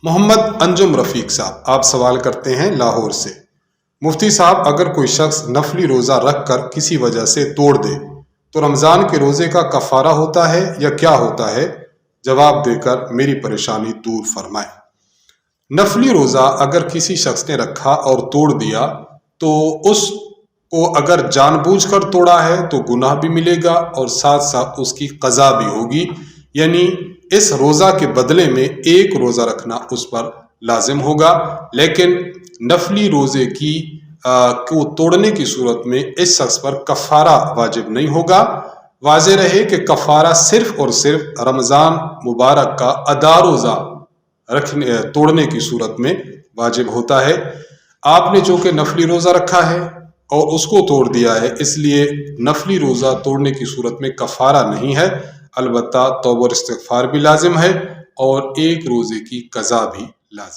محمد انجم رفیق صاحب آپ سوال کرتے ہیں لاہور سے، مفتی صاحب اگر کوئی شخص نفلی روزہ رکھ کر کسی وجہ سے توڑ دے تو رمضان کے روزے کا کفارہ ہوتا ہے یا کیا ہوتا ہے؟ جواب دے کر میری پریشانی دور فرمائیں۔ نفلی روزہ اگر کسی شخص نے رکھا اور توڑ دیا تو اس کو اگر جان بوجھ کر توڑا ہے تو گناہ بھی ملے گا اور ساتھ ساتھ اس کی قضا بھی ہوگی، یعنی اس روزہ کے بدلے میں ایک روزہ رکھنا اس پر لازم ہوگا، لیکن نفلی روزے کو توڑنے کی صورت میں اس شخص پر کفارہ واجب نہیں ہوگا۔ واضح رہے کہ کفارہ صرف اور صرف رمضان مبارک کا ادا روزہ توڑنے کی صورت میں واجب ہوتا ہے۔ آپ نے چونکہ نفلی روزہ رکھا ہے اور اس کو توڑ دیا ہے، اس لیے نفلی روزہ توڑنے کی صورت میں کفارہ نہیں ہے، البتہ توبہ اور استغفار بھی لازم ہے اور ایک روزے کی قضا بھی لازم ہے۔